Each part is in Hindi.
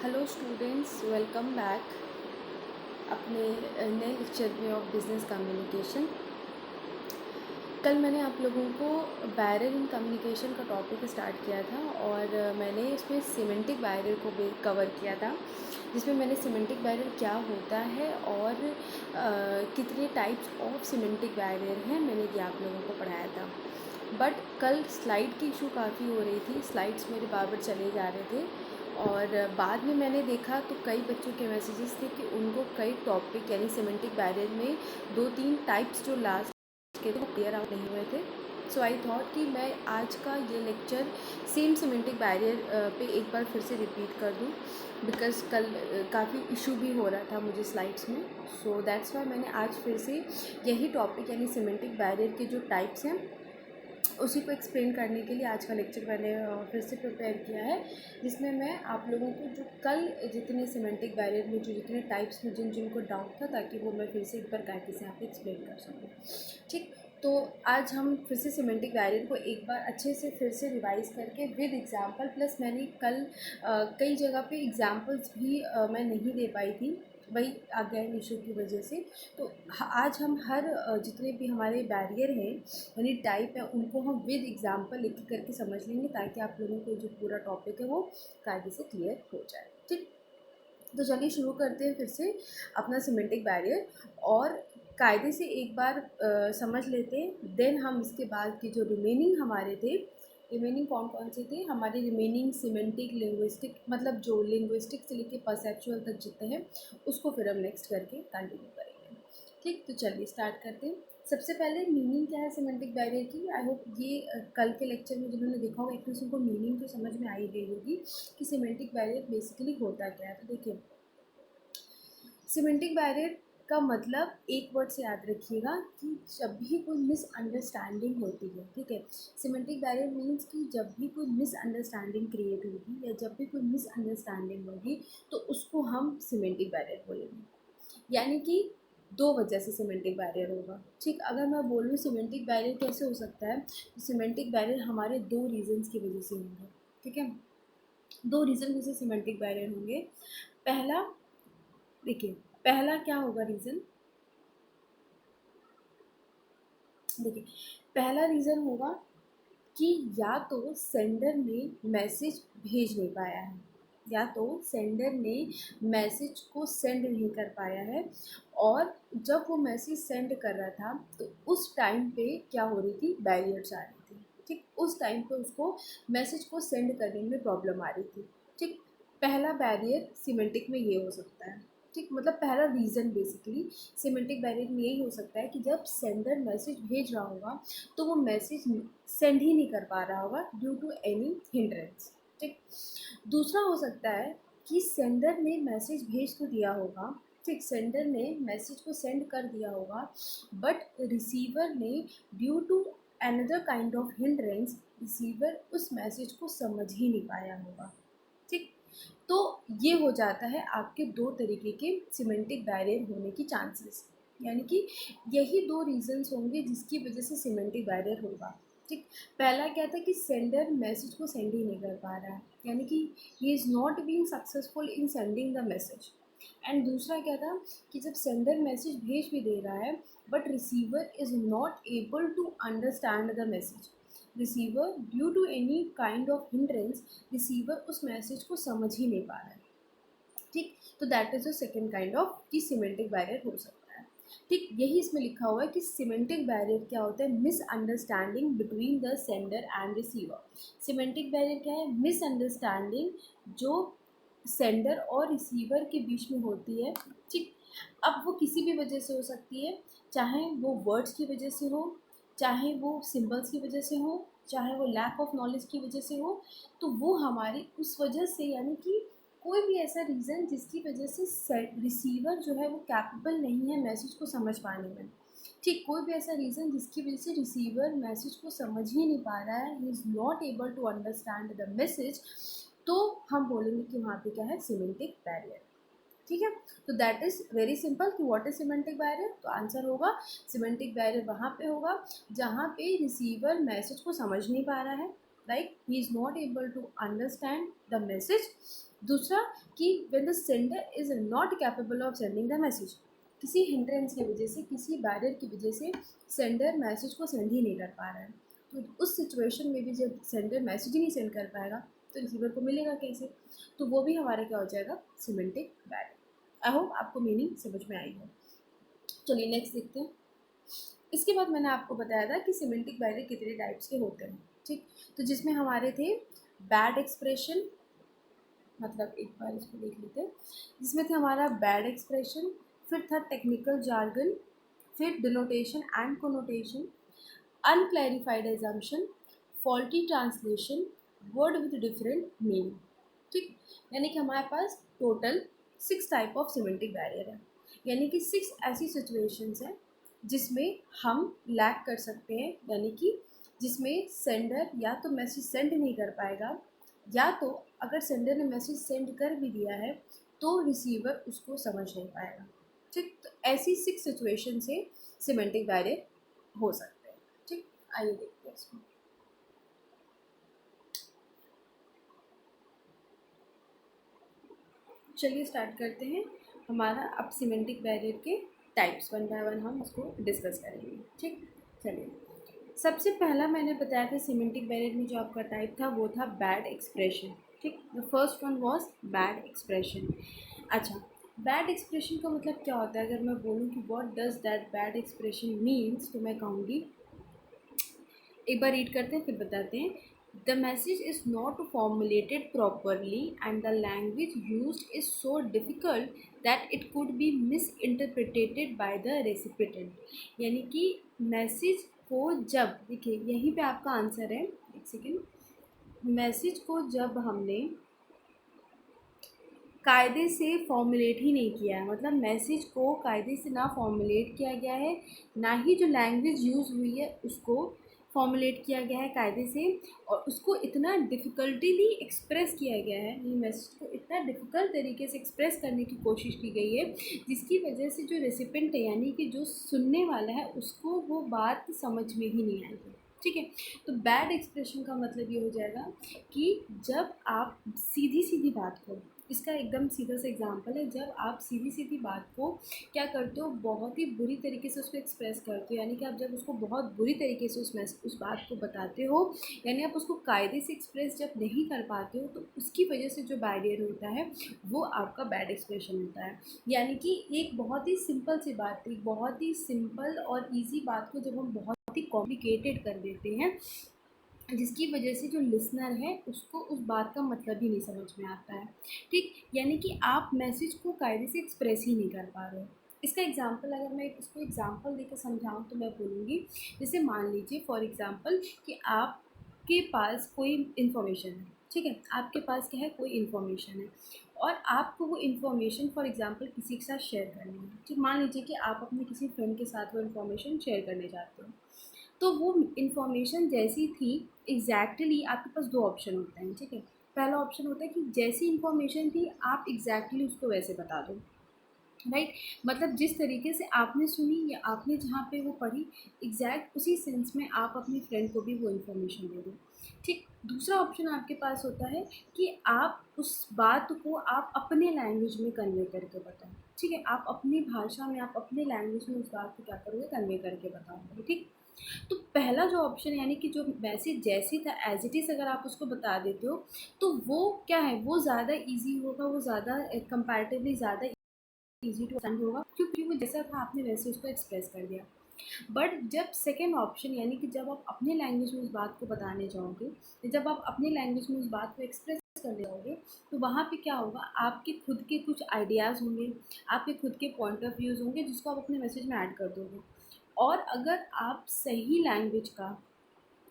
हेलो स्टूडेंट्स, वेलकम बैक अपने नए लेक्चर में ऑफ बिजनेस कम्युनिकेशन। कल मैंने आप लोगों को बैरियर इन कम्युनिकेशन का टॉपिक स्टार्ट किया था और मैंने इसमें सिमेंटिक बैरियर को भी कवर किया था, जिसमें मैंने सिमेंटिक बैरियर क्या होता है और कितने टाइप्स ऑफ सिमेंटिक बैरियर हैं मैंने ये आप लोगों को पढ़ाया था। बट कल स्लाइड की इशू काफ़ी हो रही थी, स्लाइड्स मेरे बार बार चले जा रहे थे और बाद में मैंने देखा तो कई बच्चों के मैसेजेस थे कि उनको कई टॉपिक यानी सिमेंटिक बैरियर में 2-3 टाइप्स जो लास्ट के वो क्लियर आउट नहीं हुए थे। सो आई थॉट कि मैं आज का ये लेक्चर सेम सिमेंटिक बैरियर पे एक बार फिर से रिपीट कर दूँ, बिकॉज़ कल काफ़ी इशू भी हो रहा था मुझे स्लाइड्स में। सो दैट्स वाई मैंने आज फिर से यही टॉपिक यानी सिमेंटिक बैरियर के जो टाइप्स हैं उसी को एक्सप्लेन करने के लिए आज का लेक्चर मैंने फिर से प्रिपेयर किया है, जिसमें मैं आप लोगों को जो कल जितने सिमेंटिक बैरियर में जो जितने टाइप्स में जिनको डाउट था, ताकि वो मैं फिर से एक बार कायदे से आप एक्सप्लेन कर सकूँ। ठीक, तो आज हम फिर से सिमेंटिक बैरियर को एक बार अच्छे से फिर से रिवाइज करके विद एग्जांपल, प्लस मैंने कल कई जगह पे एग्जांपल्स भी मैं नहीं दे पाई थी, वही अगेन इशू की वजह से। तो आज हम हर जितने भी हमारे बैरियर हैं यानी टाइप है उनको हम विद एग्जांपल लिख करके समझ लेंगे, ताकि आप लोगों को जो पूरा टॉपिक है वो कायदे से क्लियर हो जाए। ठीक, तो चलिए शुरू करते हैं फिर से अपना सिमेंटिक बैरियर और कायदे से एक बार समझ लेते हैं। देन हम इसके बाद के जो रिमेनिंग हमारे थे, रिमेनिंग कौन कौन से थे हमारे रिमेनिंग सिमेंटिक लिंग्विस्टिक, मतलब जो लिंग्विस्टिक से लेके परसेप्चुअल तक जितने हैं उसको फिर हम नेक्स्ट करके कंटिन्यू करेंगे। ठीक, तो चलिए स्टार्ट करते हैं। सबसे पहले मीनिंग क्या है सिमेंटिक बैरियर की। आई होप ये कल के लेक्चर में जिन्होंने देखा होगा एटलीस्ट उनको मीनिंग तो समझ में आई गई होगी कि सिमेंटिक बैरियर बेसिकली होता क्या है। तो देखिए, सिमेंटिक बैरियर का मतलब एक वर्ड से याद रखिएगा कि जब भी कोई मिसअंडरस्टैंडिंग होती है, ठीक है, सिमेंटिक बैरियर मीन्स कि जब भी कोई मिसअंडरस्टैंडिंग क्रिएट होगी या जब भी कोई मिसअंडरस्टैंडिंग होगी तो उसको हम सिमेंटिक बैरियर बोलेंगे। यानी कि दो वजह से सिमेंटिक बैरियर होगा। ठीक, अगर मैं बोलूँ सिमेंटिक बैरियर कैसे हो सकता है, तो सिमेंटिक बैरियर हमारे दो रीजंस की वजह से होंगे। ठीक है, दो रीज़न वजह से सिमेंटिक बैरियर होंगे। पहला, देखिए पहला क्या होगा रीज़न, देखिए पहला रीज़न होगा कि या तो सेंडर ने मैसेज भेज नहीं पाया है, या तो सेंडर ने मैसेज को सेंड नहीं कर पाया है, और जब वो मैसेज सेंड कर रहा था तो उस टाइम पे क्या हो रही थी, बैरियर्स आ रही थी। ठीक, उस टाइम पे उसको मैसेज को सेंड करने में प्रॉब्लम आ रही थी। ठीक, पहला बैरियर सिमेंटिक में ये हो सकता है। ठीक, मतलब पहला रीज़न बेसिकली सिमेंटिक बैरियर में यही हो सकता है कि जब सेंडर मैसेज भेज रहा होगा तो वो मैसेज सेंड ही नहीं कर पा रहा होगा ड्यू टू एनी हिंड्रेंस। ठीक, दूसरा हो सकता है कि सेंडर ने मैसेज भेज तो दिया होगा, ठीक, सेंडर ने मैसेज को सेंड कर दिया होगा, बट रिसीवर ने due to another kind of hindrance receiver उस मैसेज को समझ ही नहीं पाया होगा। ठीक, तो ये हो जाता है आपके दो तरीके के सिमेंटिक बैरियर होने की चांसेस, यानी कि यही दो रीजंस होंगे जिसकी वजह से सिमेंटिक बैरियर होगा। ठीक, पहला क्या था कि सेंडर मैसेज को सेंड ही नहीं कर पा रहा है, यानी कि ही is not being successful in sending the message. And दूसरा क्या था कि जब सेंडर मैसेज भेज भी दे रहा है but receiver is not able to understand the message, receiver due to any kind of hindrance receiver उस मैसेज को समझ ही नहीं पा रहा है। ठीक, तो that is the second kind of कि सिमेंटिक बैरियर हो सकता है। ठीक, यही इसमें लिखा हुआ है कि सिमेंटिक बैरियर क्या होता है, misunderstanding between the sender and receiver. Semantic barrier क्या है, मिसअंडरस्टैंडिंग जो सेंडर और रिसीवर के बीच में होती है। ठीक, अब वो किसी भी वजह से हो सकती है, चाहे वो वर्ड्स की वजह से हो, चाहे वो सिंबल्स की वजह से हो, चाहे वो लैक ऑफ नॉलेज की वजह से हो, तो वो हमारी उस वजह से, यानी कि कोई भी ऐसा रीज़न जिसकी वजह से रिसीवर जो है वो कैपेबल नहीं है मैसेज को समझ पाने में। ठीक, कोई भी ऐसा रीज़न जिसकी वजह से रिसीवर मैसेज को समझ ही नहीं पा रहा है, he is not able to understand the message, तो हम बोलेंगे कि वहाँ पे क्या है, सिमेंटिक बैरियर। ठीक है, तो दैट इज़ वेरी सिंपल कि व्हाट इज सिमेंटिक बैरियर। तो आंसर होगा सिमेंटिक बैरियर वहाँ पे होगा जहाँ पे रिसीवर मैसेज को समझ नहीं पा रहा है, right, he is not able to understand the message. दूसरा कि when the sender is not capable of sending the message, किसी हिंड्रेंस की वजह से, किसी बैरियर की वजह से सेंडर मैसेज को सेंड ही नहीं कर पा रहा है। तो उस सिचुएशन में भी जब सेंडर मैसेज ही नहीं सेंड कर पाएगा तो रिसीवर को मिलेगा कैसे? तो वो भी हमारा क्या हो जाएगा? Semantic barrier. आई होप आपको मीनिंग समझ में आई हो। चलिए नेक्स्ट देखते हैं। इसके बाद मैंने आपको बताया था कि सिमेंटिक बैरियर कितने टाइप्स के होते हैं, ठीक। तो जिसमें हमारे थे बैड एक्सप्रेशन, मतलब एक बार इसको देख लेते हैं, जिसमें थे हमारा बैड एक्सप्रेशन, फिर था टेक्निकल जार्गन, फिर denotation and connotation, unclarified assumption, faulty translation, word with different meaning, ठीक। यानी कि हमारे पास total 6 type of semantic barrier है, यानी कि 6 ऐसी सिचुएशंस हैं जिसमें हम लैक कर सकते हैं, यानी कि जिसमें सेंडर या तो मैसेज सेंड नहीं कर पाएगा, या तो अगर सेंडर ने मैसेज सेंड कर भी दिया है तो रिसीवर उसको समझ नहीं पाएगा, ठीक। तो ऐसी 6 सिचुएशन से सिमेंटिक बैरियर हो सकते हैं, ठीक। आइए देखते हैं इसको। चलिए स्टार्ट करते हैं हमारा अब सिमेंटिक बैरियर के टाइप्स, वन बाय वन हम उसको डिस्कस करेंगे, ठीक। चलिए, सबसे पहला मैंने बताया था सिमेंटिक बैरियर में जो आपका टाइप था वो था बैड एक्सप्रेशन, ठीक। The first one was bad expression. अच्छा, बैड एक्सप्रेशन का मतलब क्या होता है? अगर मैं बोलूँ कि what does that bad expression means, तो मैं कहूँगी, एक बार रीड करते हैं फिर बताते हैं। The message is not formulated properly and the language use is so difficult that it could be misinterpreted by the recipient. यानी कि मैसेज को जब, देखिए यहीं पे आपका आंसर है, एक सेकेंड, मैसेज को जब हमने कायदे से फॉर्मुलेट ही नहीं किया है, मतलब मैसेज को कायदे से ना फॉर्मुलेट किया गया है, ना ही जो लैंग्वेज यूज़ हुई है उसको फॉर्मुलेट किया गया है कायदे से, और उसको इतना डिफ़िकल्टीली एक्सप्रेस किया गया है, ये मैसेज को इतना डिफ़िकल्ट तरीके से एक्सप्रेस करने की कोशिश की गई है जिसकी वजह से जो रेसिपेंट है, यानी कि जो सुनने वाला है, उसको वो बात समझ में ही नहीं आएगी, ठीक है। तो बैड एक्सप्रेशन का मतलब ये हो जाएगा कि जब आप सीधी सीधी बात को, इसका एकदम सीधा सा एग्जांपल है, जब आप सीधी सीधी बात को क्या करते हो, बहुत ही बुरी तरीके से उसको एक्सप्रेस करते हो, यानी कि आप जब उसको बहुत बुरी तरीके से उस बात को बताते हो, यानी आप उसको कायदे से एक्सप्रेस जब नहीं कर पाते हो, तो उसकी वजह से जो बैरियर होता है वो आपका बैड एक्सप्रेशन होता है। यानी कि एक बहुत ही सिंपल सी बात थी, बहुत ही सिंपल और ईजी बात को जब हम बहुत ही कॉम्प्लिकेटेड कर देते हैं, जिसकी वजह से जो लिसनर है उसको उस बात का मतलब ही नहीं समझ में आता है, ठीक। यानी कि आप मैसेज को कायदे से एक्सप्रेस ही नहीं कर पा रहे हो। इसका एग्जांपल, अगर मैं इसको एग्जांपल देकर समझाऊँ तो मैं बोलूँगी, जैसे मान लीजिए फॉर एग्जांपल कि आपके पास कोई इन्फॉर्मेशन है, ठीक है, आपके पास क्या है, कोई इन्फॉर्मेशन है, और आपको वो इन्फॉर्मेशन फॉर एग्जांपल किसी के साथ शेयर करनी है, ठीक। मान लीजिए कि आप अपने किसी फ्रेंड के साथ वो इन्फॉर्मेशन शेयर करने जाते हो, तो वो इन्फॉर्मेशन जैसी थी एग्जैक्टली, आपके पास 2 ऑप्शन होते हैं, ठीक है। पहला ऑप्शन होता है कि जैसी इन्फॉर्मेशन थी आप एग्जैक्टली उसको वैसे बता दो, राइट। मतलब जिस तरीके से आपने सुनी या आपने जहाँ पे वो पढ़ी, एग्जैक्ट उसी सेंस में आप अपनी फ्रेंड को भी वो इन्फॉर्मेशन दे दो, ठीक। दूसरा ऑप्शन आपके पास होता है कि आप उस बात को आप अपने लैंग्वेज में कन्वे करके बताओ, ठीक है। आप अपनी भाषा में, आप अपने लैंग्वेज में उस बात को क्या करोगे, कन्वे करके बताओगे, ठीक। तो पहला जो ऑप्शन, यानी कि जो मैसेज जैसी था एज इट इज़ अगर आप उसको बता देते हो, तो वो क्या है, वो ज़्यादा इजी होगा, वो ज़्यादा कंपैरेटिवली ज़्यादा ईजी टू अंडरस्टैंड होगा, क्योंकि वो जैसा था आपने वैसे उसको एक्सप्रेस कर दिया। बट जब सेकेंड ऑप्शन, यानी कि जब आप अपने लैंग्वेज में उस बात को बताने जाओगे, जब आप अपने लैंग्वेज में उस बात को एक्सप्रेस करने जाओगे, तो वहाँ पे क्या होगा, आपके खुद के कुछ आइडियाज़ होंगे, आपके खुद के पॉइंट ऑफ व्यूज़ होंगे जिसको आप अपने मैसेज में ऐड कर दोगे। और अगर आप सही लैंग्वेज का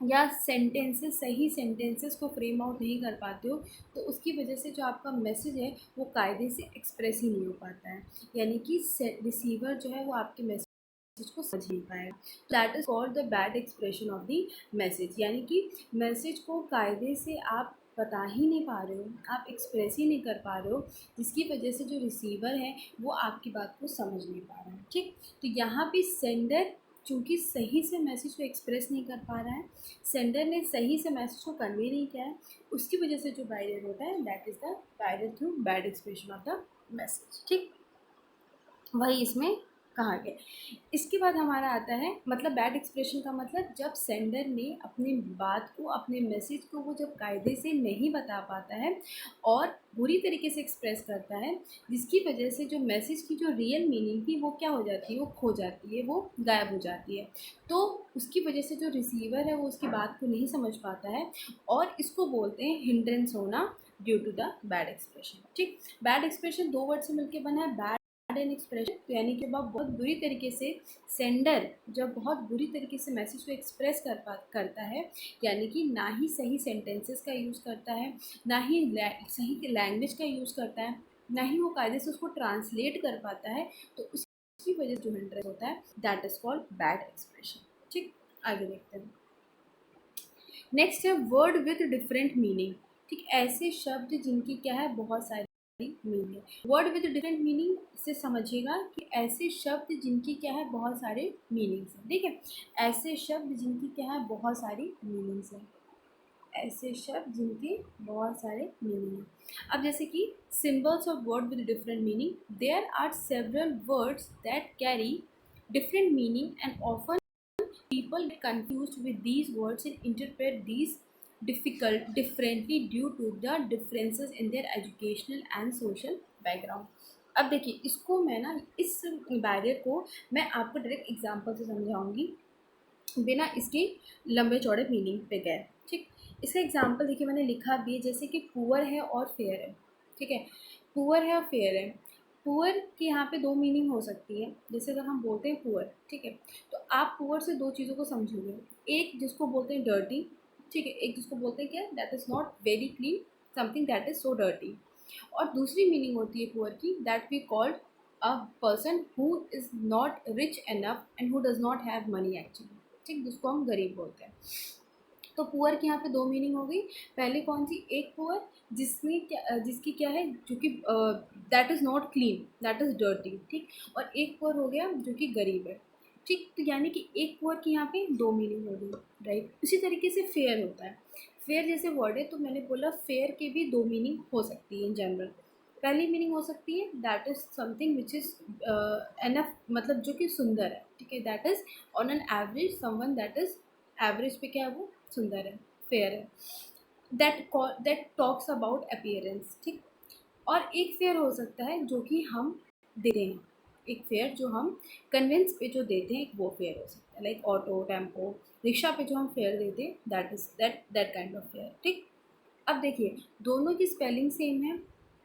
या सही सेंटेंसेस को फ्रेम आउट नहीं कर पाते हो, तो उसकी वजह से जो आपका मैसेज है वो कायदे से एक्सप्रेस ही नहीं हो पाता है, यानी कि रिसीवर जो है वो आपके मैसेज को समझ नहीं पाएगा। That is called the bad expression of the message, यानी कि मैसेज को कायदे से आप बता ही नहीं पा रहे हो, आप एक्सप्रेस ही नहीं कर पा रहे हो, जिसकी वजह से जो रिसीवर है वो आपकी बात को समझ नहीं पा रहा है, ठीक। तो यहाँ पे सेंडर चूँकि सही से मैसेज को एक्सप्रेस नहीं कर पा रहा है, सेंडर ने सही से मैसेज को कन्वे नहीं किया है, उसकी वजह से जो बैरियर होता है that is the barrier through bad expression of the message. ठीक, वही इसमें कहा गया। इसके बाद हमारा आता है मतलब बैड एक्सप्रेशन का मतलब जब सेंडर ने अपनी बात को, अपने मैसेज को वो जब कायदे से नहीं बता पाता है और बुरी तरीके से एक्सप्रेस करता है, जिसकी वजह से जो मैसेज की जो रियल मीनिंग थी वो क्या हो जाती है, वो खो जाती है, वो गायब हो जाती है। तो उसकी वजह से जो रिसीवर है वो उसकी बात को नहीं समझ पाता है और इसको बोलते हैं हिंड्रेंस होना due to the bad expression. ठीक, बैड एक्सप्रेशन दो वर्ड से मिलकर बना है, बैड एन एक्सप्रेशन, तो यानी कि वह बहुत बुरी तरीके से, सेंडर जब बहुत बुरी तरीके से मैसेज को एक्सप्रेस करता है, यानी कि ना ही सही सेंटेंसेस का यूज़ करता है, ना ही सही लैंग्वेज का यूज़ करता है, ना ही वो कायदे से उसको ट्रांसलेट कर पाता है, तो उसकी वजह से जो हिंड्रेंस होता है that is called bad expression. ठीक, आगे देखते हैं। नेक्स्ट है वर्ड विथ डिफरेंट मीनिंग। ठीक, ऐसे शब्द जिनकी क्या है बहुत सारी meaning. Word with different meaning से समझिएगा कि ऐसे शब्द जिनकी क्या है बहुत सारे मीनिंग्स हैं। ठीक है, ऐसे शब्द जिनकी क्या है बहुत सारी मीनिंग्स हैं, ऐसे शब्द जिनके बहुत सारे मीनिंग हैं। अब जैसे कि symbols of word with different meaning, there are several words that carry different meaning and often people get confused with these words and interpret these differently due to the differences in their educational and social background। अब देखिए इसको मैं ना, इस बैरियर को मैं आपको डायरेक्ट एग्जांपल से समझाऊंगी बिना इसके लंबे चौड़े मीनिंग पे गए। ठीक, इसका एग्जांपल देखिए मैंने लिखा भी है, जैसे कि पुअर है और फेयर है। ठीक है, पुअर है और फेयर है। पुअर की यहाँ पे दो मीनिंग हो सकती है, जैसे अगर हम बोलते हैं पुअर, ठीक है, तो आप पुअर से दो चीज़ों को समझोगे, एक जिसको बोलते हैं डर्टी, ठीक है, एक जिसको बोलते हैं क्या, that is not very clean, something that is so dirty. और दूसरी मीनिंग होती है पुअर की, that we called a person who is not rich enough and who does not have money actually. ठीक, जिसको हम गरीब बोलते हैं। तो पुअर की यहाँ पे दो मीनिंग हो गई। पहले कौन सी, एक पुअर जिसकी क्या है, जो कि that is not clean, that is dirty. ठीक, और एक पुअर हो गया जो कि गरीब है। ठीक, तो यानी कि एक पुअर की यहाँ पे दो मीनिंग हो गई, राइट। उसी तरीके से फेयर होता है। फेयर जैसे वर्ड है तो मैंने बोला फेयर के भी दो मीनिंग हो सकती है इन जनरल। पहली मीनिंग हो सकती है that is something which is enough, मतलब जो कि सुंदर है। ठीक है, that is on an average someone that is, average पे क्या है वो सुंदर है, फेयर है। That talks about appearance. ठीक, और एक फेयर हो सकता है जो कि हम देते हैं, एक फेयर जो हम कन्वेंस पे जो देते हैं वो फेयर हो सकता है, लाइक ऑटो, टेम्पो, रिक्शा पे जो हम फेयर देते हैं that is that kind of fair. ठीक, अब देखिए दोनों की स्पेलिंग सेम है,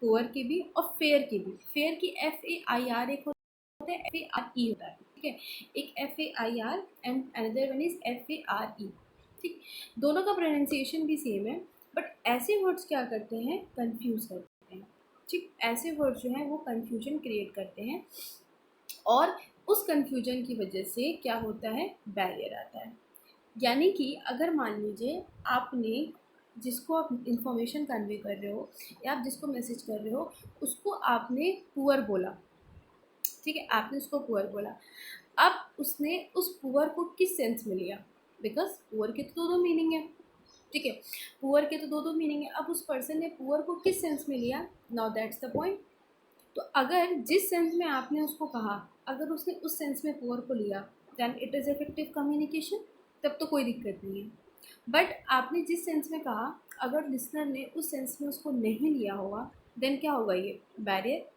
पुअर की भी और फेयर की भी। फेयर की FAIR एक होता है, FARE होता है। ठीक है, एक FAIR and another one is FARE। ठीक, दोनों का प्रोनाउंसिएशन भी सेम है, बट ऐसे वर्ड्स क्या करते हैं, कंफ्यूज करते हैं। ठीक, ऐसे वर्ड्स जो हैं वो कंफ्यूजन क्रिएट करते हैं और उस कंफ्यूजन की वजह से क्या होता है, बैरियर आता है। यानी कि अगर मान लीजिए आपने जिसको आप इंफॉर्मेशन कन्वे कर रहे हो या आप जिसको मैसेज कर रहे हो उसको आपने पुअर बोला, ठीक है, आपने उसको पुअर बोला। अब उसने उस पुअर को किस सेंस में लिया, बिकॉज पुअर के तो दो मीनिंग है। ठीक है, पुअर के तो दो मीनिंग है। अब उस पर्सन ने पुअर को किस सेंस में लिया, नाउ दैट्स द पॉइंट। तो अगर जिस सेंस में आपने उसको कहा, अगर उसने उस सेंस में पुअर को लिया then it is effective communication, तब तो कोई दिक्कत नहीं है। बट आपने जिस सेंस में कहा, अगर लिसनर ने उस सेंस में उसको नहीं लिया होगा देन क्या होगा, ये बैरियर।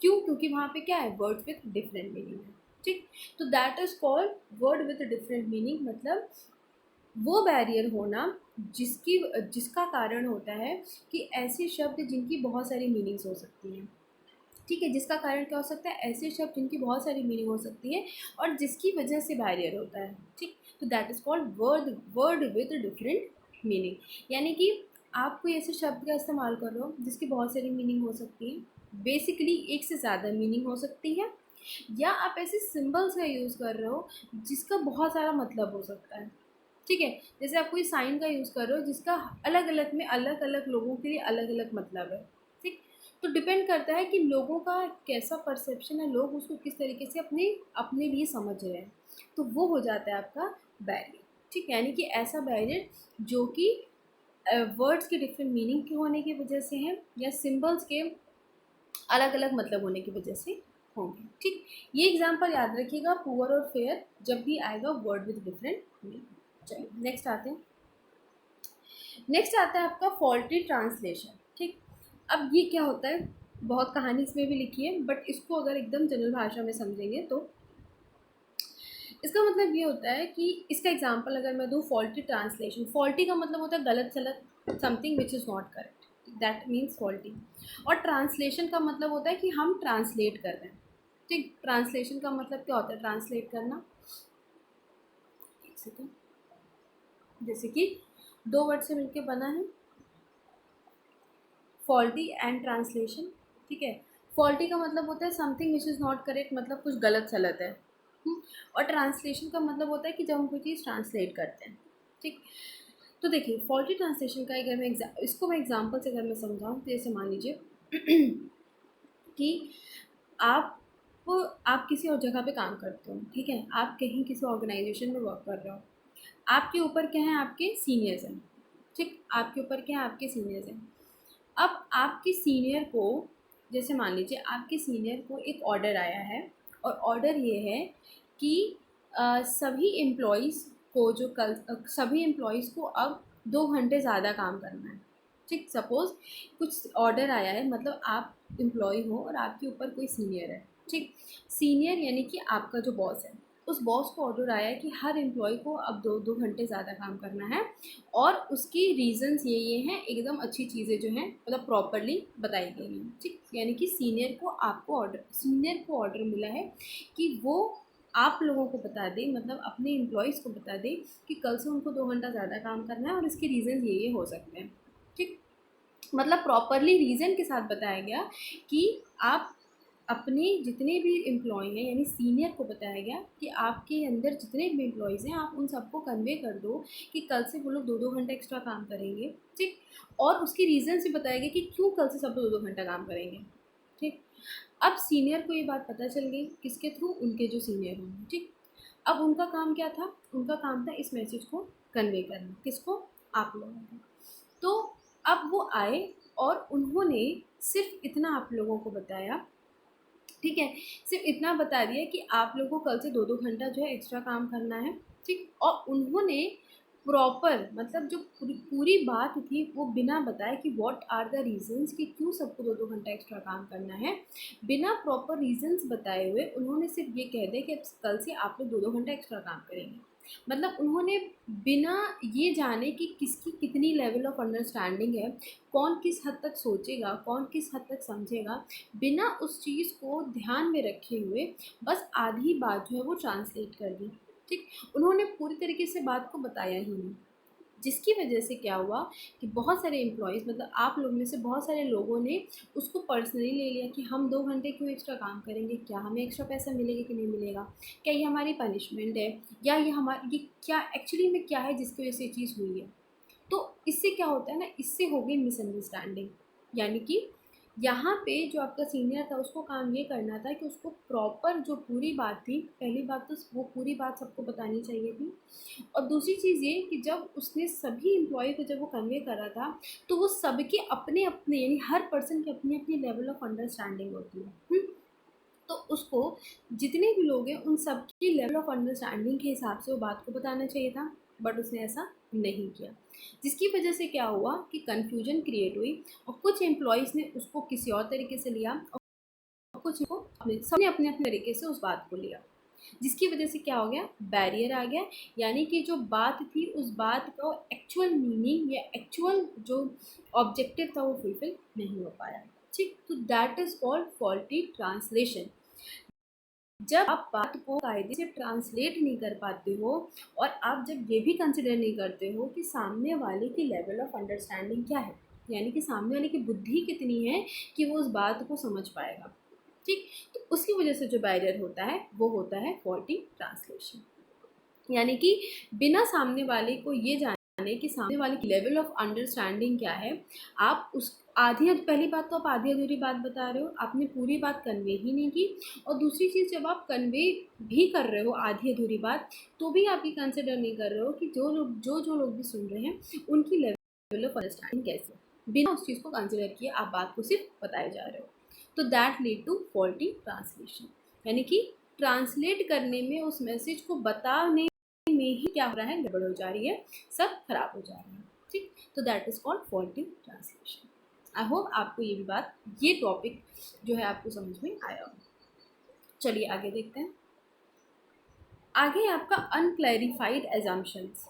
क्यों, क्योंकि वहाँ पे क्या है, वर्ड विथ डिफरेंट मीनिंग है। ठीक, तो that is called word with different meaning, मतलब वो बैरियर होना जिसका कारण होता है कि ऐसे शब्द जिनकी बहुत सारी मीनिंग्स हो सकती हैं। ठीक है, जिसका कारण क्या हो सकता है, ऐसे शब्द जिनकी बहुत सारी मीनिंग हो सकती है और जिसकी वजह से बैरियर होता है। ठीक, तो that is called word with different meaning. यानी कि आप कोई ऐसे शब्द का इस्तेमाल कर रहे हो जिसकी बहुत सारी मीनिंग हो सकती है, बेसिकली एक से ज़्यादा मीनिंग हो सकती है, या आप ऐसे सिंबल्स का यूज़ कर रहे हो जिसका बहुत सारा मतलब हो सकता है। ठीक है, जैसे आप कोई साइन का यूज़ कर रहे हो जिसका अलग अलग में अलग अलग लोगों के लिए अलग अलग मतलब है। ठीक, तो डिपेंड करता है कि लोगों का कैसा परसेप्शन है, लोग उसको किस तरीके से अपने अपने लिए समझ रहे हैं, तो वो हो जाता है आपका बैरियर। ठीक, यानी कि ऐसा बैरियर जो कि वर्ड्स के डिफरेंट मीनिंग के होने की वजह से हैं या सिंबल्स के अलग अलग मतलब होने की वजह से होंगे। ठीक, ये एग्जांपल याद रखिएगा पुअर और फेयर जब भी आएगा वर्ड विद डिफरेंट मीनिंग। चलिए नेक्स्ट आते हैं। नेक्स्ट आता है आपका फॉल्टी ट्रांसलेशन। ठीक, अब ये क्या होता है, बहुत कहानी इसमें भी लिखी है, बट इसको अगर एकदम जनरल भाषा में समझेंगे तो इसका मतलब ये होता है कि इसका एग्जांपल अगर मैं दूँ, फॉल्टी ट्रांसलेशन। फॉल्टी का मतलब होता है गलत सलत, something which is not correct, that means faulty. और ट्रांसलेशन का मतलब होता है कि हम ट्रांसलेट कर रहे हैं। ठीक, ट्रांसलेशन का मतलब क्या होता है, ट्रांसलेट करना। एक सेकेंड, जैसे कि दो वर्ड से मिलके बना है फॉल्टी एंड ट्रांसलेशन। ठीक है, फॉल्टी का मतलब होता है something which is not correct, मतलब कुछ गलत सलत है। और ट्रांसलेशन का मतलब होता है कि जब हम कोई चीज़ ट्रांसलेट करते हैं। ठीक, तो देखिए फॉल्टी ट्रांसलेशन का अगर मैं इसको मैं एग्जांपल से अगर मैं समझाऊँ तो जैसे मान लीजिए कि आप आप किसी और जगह पे काम करते हो। ठीक है, आप कहीं किसी ऑर्गेनाइजेशन में वर्क कर रहे हो, आपके ऊपर क्या है, आपके सीनियर्स हैं। ठीक, आपके ऊपर क्या है, आपके सीनियर्स हैं। अब आपके सीनियर को, जैसे मान लीजिए आपके सीनियर को एक ऑर्डर आया है, और ऑर्डर ये है कि सभी एम्प्लॉइज़ को जो कल सभी एम्प्लॉइज़ को अब 2 घंटे ज़्यादा काम करना है। ठीक, सपोज़ कुछ ऑर्डर आया है, मतलब आप एम्प्लॉय हो और आपके ऊपर कोई सीनियर है। ठीक, सीनियर यानी कि आपका जो बॉस है, उस बॉस को ऑर्डर आया है कि हर एम्प्लॉय को अब 2 घंटे ज़्यादा काम करना है, और उसकी रीज़न्स ये हैं, एकदम अच्छी चीज़ें जो हैं मतलब प्रॉपरली बताई गई हैं। ठीक, यानी कि सीनियर को ऑर्डर मिला है कि वो आप लोगों को बता दें, मतलब अपने एम्प्लॉयज़ को बता दें कि कल से उनको 2 घंटा ज़्यादा काम करना है और इसके रीज़न्स ये हो सकते हैं। ठीक, मतलब प्रॉपरली रीज़न के साथ बताया गया कि आप अपने जितने भी एम्प्लॉय हैं, यानी सीनियर को बताया गया कि आपके अंदर जितने भी एम्प्लॉयज़ हैं, आप उन सबको कन्वे कर दो कि कल से वो लोग 2-2 घंटे एक्स्ट्रा काम करेंगे। ठीक, और उसकी रीज़न से बताया गया कि क्यों कल से सब लोग 2-2 घंटा काम करेंगे। ठीक, अब सीनियर को ये बात पता चल गई, किसके थ्रू, उनके जो सीनियर होंगे। ठीक, अब उनका काम क्या था, उनका काम था इस मैसेज को कन्वे करना, किसको, आप लोगों को। तो अब वो आए और उन्होंने सिर्फ इतना आप लोगों को बताया। ठीक है, सिर्फ इतना बता दिया कि आप लोगों को कल से 2-2 घंटा जो है एक्स्ट्रा काम करना है। ठीक, और उन्होंने प्रॉपर, मतलब जो पूरी बात थी वो बिना बताए कि व्हाट आर द रीजंस, कि क्यों सबको 2-2 घंटा एक्स्ट्रा काम करना है, बिना प्रॉपर रीजंस बताए हुए उन्होंने सिर्फ ये कह दिया कि कल से आप लोग 2-2 घंटा एक्स्ट्रा काम करेंगे। मतलब उन्होंने बिना ये जाने कि किसकी कितनी लेवल ऑफ अंडरस्टैंडिंग है, कौन किस हद तक सोचेगा, कौन किस हद तक समझेगा, बिना उस चीज़ को ध्यान में रखे हुए बस आधी बात जो है वो ट्रांसलेट कर दी। ठीक, उन्होंने पूरी तरीके से बात को बताया ही नहीं, जिसकी वजह से क्या हुआ कि बहुत सारे एम्प्लॉयज़, मतलब आप लोग में से बहुत सारे लोगों ने उसको पर्सनली ले लिया कि हम 2 घंटे क्यों एक्स्ट्रा काम करेंगे, क्या हमें एक्स्ट्रा पैसा मिलेगा कि नहीं मिलेगा, क्या ये हमारी पनिशमेंट है, या ये क्या एक्चुअली में क्या है जिसकी वजह से ये चीज़ हुई है। तो इससे क्या होता है ना, इससे हो गई मिसअंडरस्टैंडिंग। यानी कि यहाँ पे जो आपका सीनियर था उसको काम ये करना था कि उसको प्रॉपर जो पूरी बात थी, पहली बात तो वो पूरी बात सबको बतानी चाहिए थी, और दूसरी चीज़ ये कि जब उसने सभी एम्प्लॉय को जब वो कन्वे करा था, तो वो सबके अपने अपने, यानी हर पर्सन की अपनी अपनी लेवल ऑफ अंडरस्टैंडिंग होती है। तो उसको जितने भी लोग हैं उन सबकी लेवल ऑफ अंडरस्टैंडिंग के हिसाब से वो बात को बताना चाहिए था, बट उसने ऐसा नहीं किया, जिसकी वजह से क्या हुआ कि कन्फ्यूजन क्रिएट हुई, और कुछ एम्प्लॉयज़ ने उसको किसी और तरीके से लिया, और कुछ को सबने अपने अपने तरीके से उस बात को लिया, जिसकी वजह से क्या हो गया, बैरियर आ गया। यानी कि जो बात थी उस बात का एक्चुअल मीनिंग या एक्चुअल जो ऑब्जेक्टिव था वो फुलफिल नहीं हो पाया। ठीक, तो that is called faulty translation. जब आप बात को कायदे से ट्रांसलेट नहीं कर पाते हो, और आप जब ये भी कंसिडर नहीं करते हो कि सामने वाले की लेवल ऑफ अंडरस्टैंडिंग क्या है, यानी कि सामने वाले की बुद्धि कितनी है कि वो उस बात को समझ पाएगा। ठीक, तो उसकी वजह से जो बैरियर होता है वो होता है फॉल्टी ट्रांसलेशन। यानी कि बिना सामने वाले को ये जान कि सामने वाले की लेवल ऑफ अंडरस्टैंडिंग क्या है। आप उस आधी, पहली बात तो आप आधी अधूरी बात बता रहे हो, आपने पूरी बात कन्वे ही नहीं की। और दूसरी चीज़, जब आप कन्वे भी कर रहे हो आधी अधूरी बात, तो भी आप ये कंसिडर नहीं कर रहे हो कि जो लोग भी सुन रहे हैं उनकी लेवल ऑफ अंडरस्टैंडिंग कैसे, बिना उस चीज़ को कंसिडर किए आप बात को सिर्फ बताए जा रहे हो। तो that lead to faulty translation, यानी कि ट्रांसलेट करने में, उस मैसेज को बताने में ही क्या हो रहा है, गड़बड़ हो जा रही है, सब खराब हो जा रहा है। ठीक, तो that is called faulty translation. I hope आपको ये भी बात, ये टॉपिक जो है आपको समझ में आया हो। चलिए आगे देखते हैं। आगे आपका अनक्लैरिफाइड एजम्पशंस।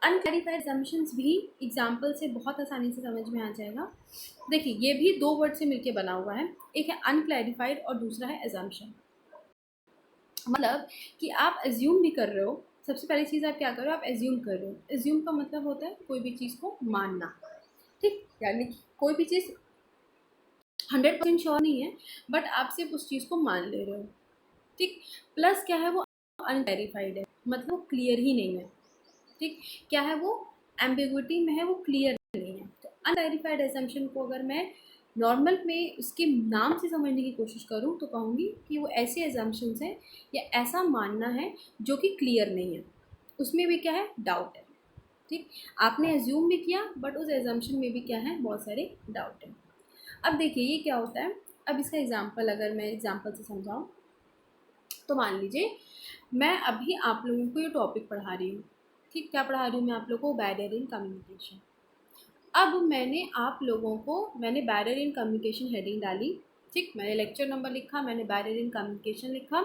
अनक्लैरिफाइड एजम्पशंस भी एग्जाम्पल से बहुत आसानी से समझ में आ जाएगा। देखिए, ये भी दो वर्ड से मिलके बना हुआ है, एक है अनक्लैरिफाइड और दूसरा है एजम्पशन। मतलब कि आप एज्यूम भी कर रहे हो। सबसे पहली चीज़ आप क्या कर रहे हो, आप एज्यूम कर रहे हो। एज्यूम का मतलब होता है कोई भी चीज़ को मानना। ठीक, यानी कि कोई भी चीज़ 100% श्योर नहीं है, बट आप सिर्फ उस चीज़ को मान ले रहे हो। ठीक, प्लस क्या है, वो अनवेरीफाइड है, मतलब वो क्लियर ही नहीं है। ठीक, क्या है, वो एम्बिग्विटी में है, वो क्लियर नहीं है। तो अनवेरीफाइड एजम्पशन को अगर मैं नॉर्मल में उसके नाम से समझने की कोशिश करूँ तो कहूँगी कि वो ऐसे एजम्पशंस हैं या ऐसा मानना है जो कि क्लियर नहीं है, उसमें भी क्या है, डाउट है। ठीक, आपने एज्यूम भी किया बट उस एजम्पशन में भी क्या है, बहुत सारे डाउट है। अब देखिए ये क्या होता है। अब इसका एग्जाम्पल, अगर मैं एग्जाम्पल से समझाऊँ तो मान लीजिए मैं अभी आप लोगों को ये टॉपिक पढ़ा रही हूँ। ठीक, क्या पढ़ा रही हूँ मैं आप लोगों को, बैरियर इन कम्युनिकेशन। अब मैंने बैरियर इन कम्युनिकेशन हेडिंग डाली। ठीक, मैंने लेक्चर नंबर लिखा, मैंने बैरियर इन कम्युनिकेशन लिखा,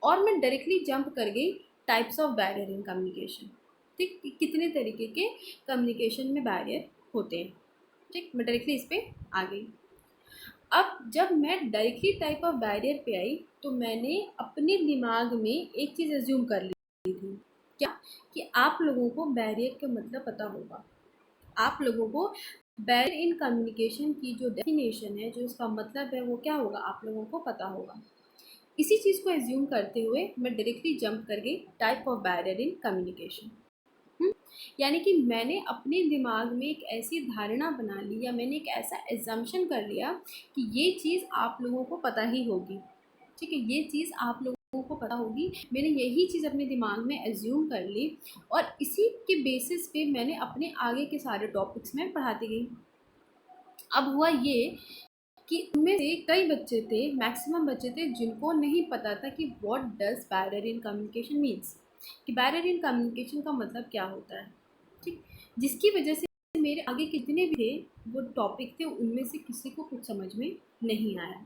और मैं डायरेक्टली जंप कर गई types of barrier in communication. ठीक, कितने तरीके के कम्युनिकेशन में बैरियर होते हैं। ठीक, मैं डायरेक्टली इस पर आ गई। अब जब मैं डायरेक्टली टाइप ऑफ बैरियर पे आई तो मैंने अपने दिमाग में एक चीज़ एज्यूम कर ली थी, क्या, कि आप लोगों को बैरियर का मतलब पता होगा। आप लोगों को बैरियर इन कम्युनिकेशन की जो डेफिनेशन है, जो इसका मतलब है, वो क्या होगा, आप लोगों को पता होगा। इसी चीज़ को एज्यूम करते हुए मैं डायरेक्टली जंप कर गई type of barrier in communication. यानी कि मैंने अपने दिमाग में एक ऐसी धारणा बना ली, या मैंने एक ऐसा एजम्पशन कर लिया कि ये चीज़ आप लोगों को पता ही होगी। ठीक है, ये चीज़ आप लोगों को पता होगी, मैंने यही चीज़ अपने दिमाग में एज्यूम कर ली, और इसी के बेसिस पे मैंने अपने आगे के सारे टॉपिक्स में पढ़ाती गई। अब हुआ ये कि उनमें से कई बच्चे थे, मैक्सिमम बच्चे थे, जिनको नहीं पता था कि what does barrier in communication means, कि बैरियर इन कम्युनिकेशन का मतलब क्या होता है। ठीक, जिसकी वजह से मेरे आगे कितने भी थे वो टॉपिक थे, उनमें से किसी को कुछ समझ में नहीं आया।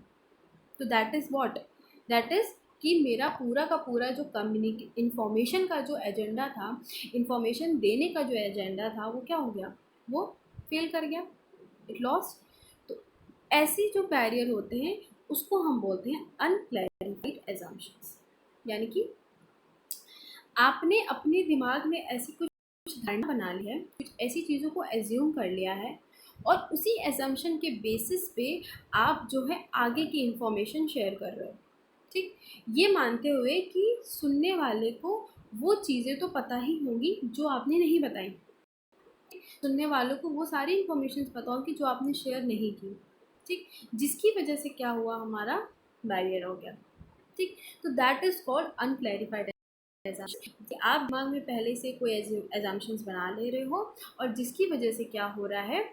तो that is what, that is कि मेरा पूरा का पूरा जो इंफॉर्मेशन का जो एजेंडा था, इंफॉर्मेशन देने का जो एजेंडा था, वो क्या हो गया, वो फेल कर गया, इट लॉस्ट। तो ऐसे जो बैरियर होते हैं उसको हम बोलते हैं अनक्लैरिफाइड एजम्पशंस। यानी कि आपने अपने दिमाग में ऐसी कुछ धारणा बना ली है, कुछ ऐसी चीज़ों को एज्यूम कर लिया है, और उसी एजम्पशन के बेसिस पे आप जो है आगे की इंफॉर्मेशन शेयर कर रहे हो। ठीक, ये मानते हुए कि सुनने वाले को वो चीज़ें तो पता ही होंगी जो आपने नहीं बताई, सुनने वालों को वो सारी इंफॉर्मेशन पता होगी जो आपने शेयर नहीं की। ठीक, जिसकी वजह से क्या हुआ, हमारा बैरियर हो गया। ठीक, तो that is called unclarified assumption, कि आप दिमाग में पहले से कोई एजम्पशंस बना ले रहे हो, और जिसकी वजह से क्या हो रहा है,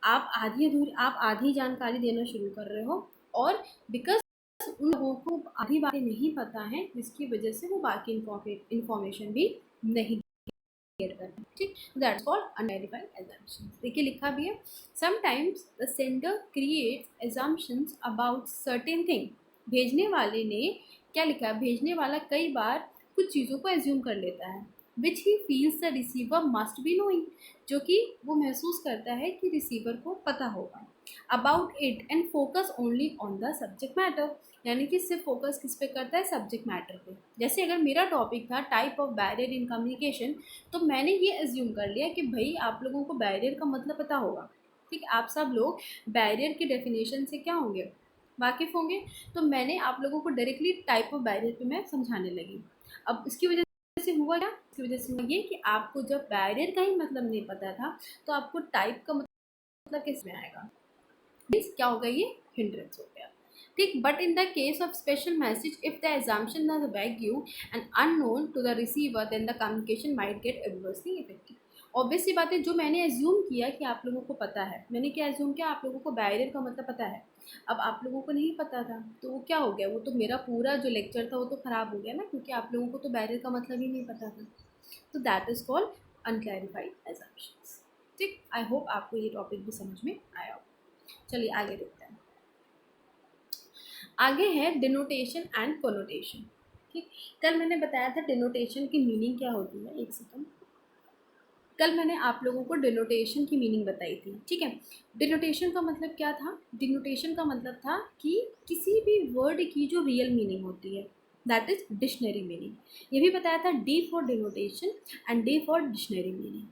आप आधी जानकारी देना शुरू कर रहे हो, और बिकॉज उन लोगों को आधी बातें नहीं पता है, जिसकी वजह से वो बाकी इंफॉर्मेशन भी नहीं करते हैं। ठीक, दैट्स कॉल्ड अनवेरिफाइड एजम्पशंस। देखिए लिखा भी है, sometimes the sender creates assumptions about certain thing. भेजने वाले ने क्या लिखा है, भेजने वाला कई बार कुछ चीज़ों को एज्यूम कर लेता है, which he feels the receiver must be knowing, जो कि वो महसूस करता है कि रिसीवर को पता होगा, about it and focus only on the subject matter. यानी कि सिर्फ फोकस किस पे करता है, सब्जेक्ट मैटर पे। जैसे अगर मेरा टॉपिक था type of barrier in communication, तो मैंने ये एज्यूम कर लिया कि भाई आप लोगों को बैरियर का मतलब पता होगा। ठीक, आप सब लोग बैरियर की डेफिनेशन से क्या होंगे, वाकिफ़ होंगे। तो मैंने आप लोगों को डायरेक्टली टाइप ऑफ बैरियर पे मैं समझाने लगी। अब इसकी वजह से से हुआ क्या, इसकी वजह से हुआ ये कि आपको जब बैरियर का ही मतलब नहीं पता था तो आपको टाइप का मतलब किस में आएगा, मीन्स क्या होगा, ये हिंड्रेंस हो गया। ठीक, but in the case of special message if the assumption is vague and unknown to the receiver then the communication might get adversely affected। Obvious सी बात है, जो मैंने एज्यूम किया कि आप लोगों को पता है, मैंने क्या एज्यूम किया, आप लोगों को बैरियर का मतलब पता है, अब आप लोगों को नहीं पता था तो वो क्या हो गया, वो तो मेरा पूरा जो लेक्चर था वो तो ख़राब हो गया ना, क्योंकि आप लोगों को तो बैरियर का मतलब ही नहीं पता था। तो that is called unclarified assumptions. ठीक, आई होप आपको ये टॉपिक भी समझ में आया हो। चलिए आगे देखते हैं। आगे है डिनोटेशन एंड कोनोटेशन। ठीक, कल मैंने बताया था डिनोटेशन की मीनिंग क्या होती है, एक सेकंड, कल मैंने आप लोगों को डिनोटेशन की मीनिंग बताई थी। ठीक है, डिनोटेशन का मतलब क्या था, डिनोटेशन का मतलब था कि किसी भी वर्ड की जो रियल मीनिंग होती है, दैट इज डिक्शनरी मीनिंग। ये भी बताया था, D for denotation and D for dictionary meaning.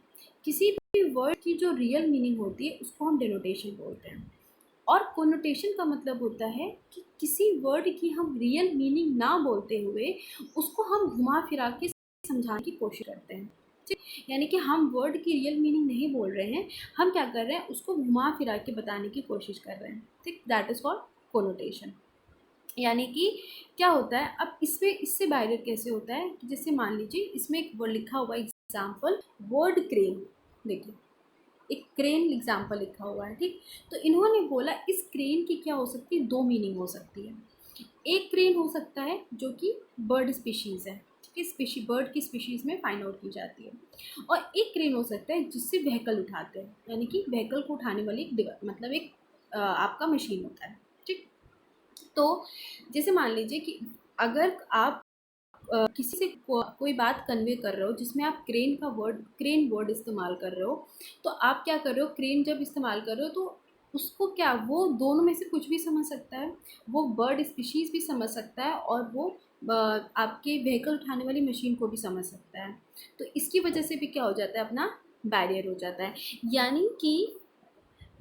किसी भी वर्ड की जो रियल मीनिंग होती है उसको हम डिनोटेशन बोलते हैं। और कोनोटेशन का मतलब होता है कि किसी वर्ड की हम रियल मीनिंग ना बोलते हुए उसको हम घुमा फिरा के समझाने की कोशिश करते हैं। ठीक, यानी कि हम वर्ड की रियल मीनिंग नहीं बोल रहे हैं, हम क्या कर रहे हैं, उसको घुमा फिरा के बताने की कोशिश कर रहे हैं। ठीक, दैट इज़ कॉल्ड कोनोटेशन। यानी कि क्या होता है, अब इसमें इससे बैरियर कैसे होता है कि जैसे मान लीजिए इसमें एक वर्ड लिखा हुआ, एग्जाम्पल वर्ड क्रेन, देखिए एक क्रेन एग्जाम्पल लिखा हुआ है। ठीक, तो इन्होंने बोला इस क्रेन की क्या हो सकती है, दो मीनिंग हो सकती है। एक क्रेन हो सकता है जो कि बर्ड स्पीशीज़ है, ठीक है, बर्ड की स्पीशीज़ में फाइंड आउट की जाती है। और एक क्रेन हो सकता है जिससे व्हीकल उठाते हैं, यानी कि व्हीकल को उठाने वाली एक मतलब एक आपका मशीन होता है। ठीक, तो जैसे मान लीजिए कि अगर आप किसी से कोई बात कन्वे कर रहे हो जिसमें आप क्रेन वर्ड इस्तेमाल कर रहे हो, तो आप क्या कर रहे हो, क्रेन जब इस्तेमाल कर रहे हो तो उसको क्या, वो दोनों में से कुछ भी समझ सकता है, वो बर्ड स्पीशीज़ भी समझ सकता है और वो आपके व्हीकल उठाने वाली मशीन को भी समझ सकता है। तो इसकी वजह से भी क्या हो जाता है, अपना बैरियर हो जाता है। यानी कि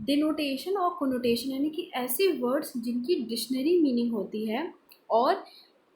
डिनोटेशन और कोनोटेशन, यानी कि ऐसे वर्ड्स जिनकी डिक्शनरी मीनिंग होती है और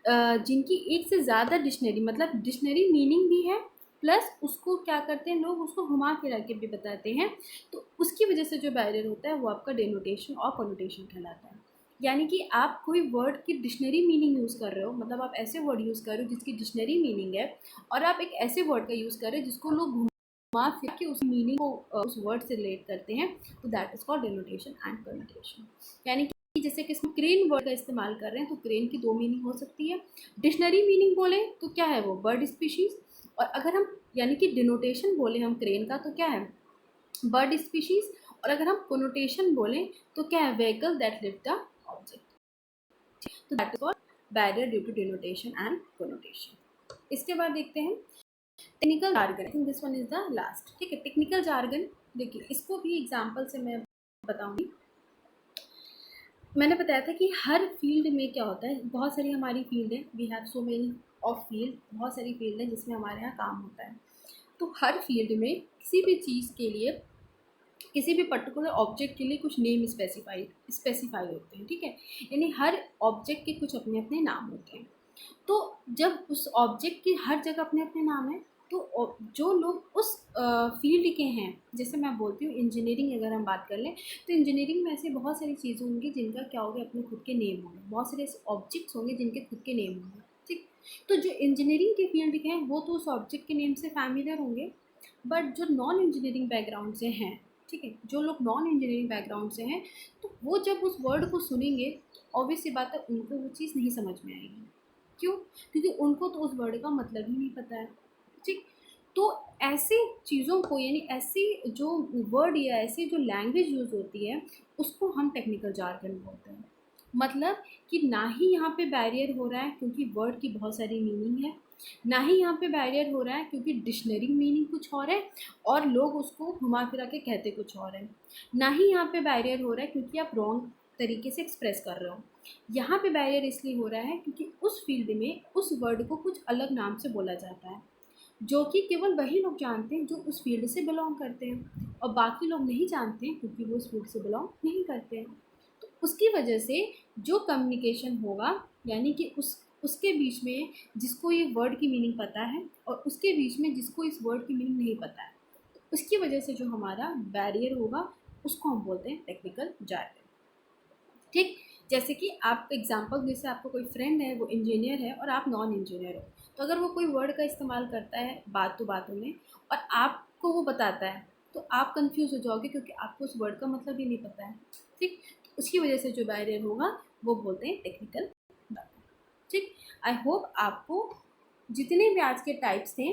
जिनकी एक से ज़्यादा डिक्शनरी, मतलब डिक्शनरी मीनिंग भी है प्लस उसको क्या करते हैं लोग, उसको घुमा फिरा के भी बताते हैं, तो उसकी वजह से जो बैरियर होता है वो आपका डिनोटेशन और कोनोटेशन कहलाता है। यानी कि आप कोई वर्ड की डिक्शनरी मीनिंग यूज़ कर रहे हो, मतलब आप ऐसे वर्ड यूज़ कर रहे हो जिसकी डिक्शनरी मीनिंग है, और आप एक ऐसे वर्ड का यूज़ कर रहे हो जिसको लोग घुमा फिरा के उस मीनिंग को उस वर्ड से रिलेट करते हैं, तो that is called denotation and connotation. यानी कि जैसे कि इसमें क्रेन वर्ड का इस्तेमाल कर रहे हैं तो क्रेन की दो मीनिंग हो सकती है। डिक्शनरी मीनिंग बोले तो क्या है वो, बर्ड स्पीशीज़, और अगर हम यानी कि डिनोटेशन बोले हम क्रेन का तो क्या है, बर्ड स्पीशीज़, और अगर हम कोनोटेशन बोलें तो क्या है, vehicle that lift the object. तो that is called barrier due to denotation and connotation. इसके बाद देखते हैं technical jargon. I think this one is the last. ठीक है, टेक्निकल जार्गन, देखिए इसको भी एग्जाम्पल से मैं बताऊंगी। मैंने बताया था कि हर फील्ड में क्या होता है, बहुत सारी हमारी फील्ड है, we have so many of field, बहुत सारी फील्ड है जिसमें हमारे यहाँ काम होता है। तो हर फील्ड में किसी भी चीज़ के लिए, किसी भी पर्टिकुलर ऑब्जेक्ट के लिए कुछ नेम स्पेसिफाई होते हैं। ठीक है, यानी हर ऑब्जेक्ट के कुछ अपने अपने नाम होते हैं। तो जब उस ऑब्जेक्ट की हर जगह अपने अपने नाम है, तो जो लोग उस फील्ड के हैं, जैसे मैं बोलती हूँ इंजीनियरिंग, अगर हम बात कर लें तो इंजीनियरिंग में ऐसे बहुत सारी चीज़ें होंगी जिनका क्या होगा, अपने खुद के नेम होंगे, बहुत सारे ऐसे ऑब्जेक्ट्स होंगे जिनके खुद के नेम होंगे। ठीक, तो जो इंजीनियरिंग के फील्ड के हैं वो तो उस ऑब्जेक्ट के नेम से फैमिलियर होंगे, बट जो नॉन इंजीनियरिंग बैकग्राउंड से हैं, ठीक है, जो लोग नॉन इंजीनियरिंग बैकग्राउंड से हैं, तो वो जब उस वर्ड को सुनेंगे तो ऑब्वियस सी बात है उनको वो चीज़ नहीं समझ में आएगी। क्यों, क्योंकि उनको तो उस वर्ड का मतलब ही नहीं पता है। ठीक, तो ऐसी चीज़ों को, यानी ऐसी जो वर्ड या ऐसी जो लैंग्वेज यूज़ होती है उसको हम टेक्निकल जार्गन बोलते हैं। मतलब कि ना ही यहाँ पे बैरियर हो रहा है क्योंकि वर्ड की बहुत सारी मीनिंग है, ना ही यहाँ पे बैरियर हो रहा है क्योंकि डिक्शनरी मीनिंग कुछ और है और लोग उसको घुमा फिरा के कहते कुछ और है, ना ही यहाँ पे बैरियर हो रहा है क्योंकि आप रॉन्ग तरीके से एक्सप्रेस कर रहे हो। यहाँ पे बैरियर इसलिए हो रहा है क्योंकि उस फील्ड में उस वर्ड को कुछ अलग नाम से बोला जाता है, जो कि केवल वही लोग जानते हैं जो उस फील्ड से बिलोंग करते हैं, और बाकी लोग नहीं जानते हैं क्योंकि वो उस फील्ड से बिलोंग नहीं करते हैं। तो उसकी वजह से जो कम्युनिकेशन होगा, यानी कि उस उसके बीच में जिसको ये वर्ड की मीनिंग पता है और उसके बीच में जिसको इस वर्ड की मीनिंग नहीं पता है, तो उसकी वजह से जो हमारा बैरियर होगा उसको हम बोलते हैं टेक्निकल जार्गन। ठीक, जैसे कि आप एग्जांपल, जैसे आपका कोई फ्रेंड है वो इंजीनियर है और आप नॉन इंजीनियर हो, तो अगर वो कोई वर्ड का इस्तेमाल करता है बातों में और आपको वो बताता है, तो आप कंफ्यूज हो जाओगे क्योंकि आपको उस वर्ड का मतलब ही नहीं पता है। ठीक, तो उसकी वजह से जो बैरियर होगा वो बोलते हैं टेक्निकल बैरियर। ठीक, आई होप आपको जितने भी आज के टाइप्स थे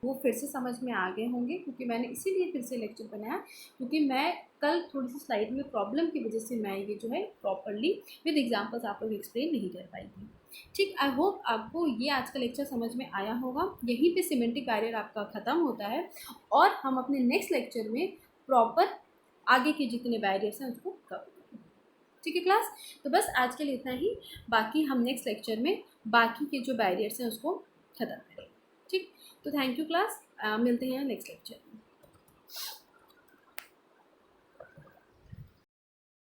वो फिर से समझ में आ गए होंगे, क्योंकि मैंने इसीलिए फिर से लेक्चर बनाया, क्योंकि मैं कल थोड़ी सी स्लाइड में प्रॉब्लम की वजह से मैं ये जो है प्रॉपरली विद एग्जांपल्स आप लोग एक्सप्लेन नहीं कर पाई थी। ठीक, आई होप आपको ये आज का लेक्चर समझ में आया होगा। यहीं पे सिमेंटिक बैरियर आपका ख़त्म होता है और हम अपने नेक्स्ट लेक्चर में प्रॉपर आगे के जितने बैरियर्स हैं उसको कवर करेंगे। ठीक है क्लास, तो बस आज के लिए इतना ही, बाकी हम नेक्स्ट लेक्चर में बाकी के जो बैरियर्स हैं उसको ख़त्म करेंगे। ठीक, तो थैंक यू क्लास, मिलते हैं नेक्स्ट लेक्चर में।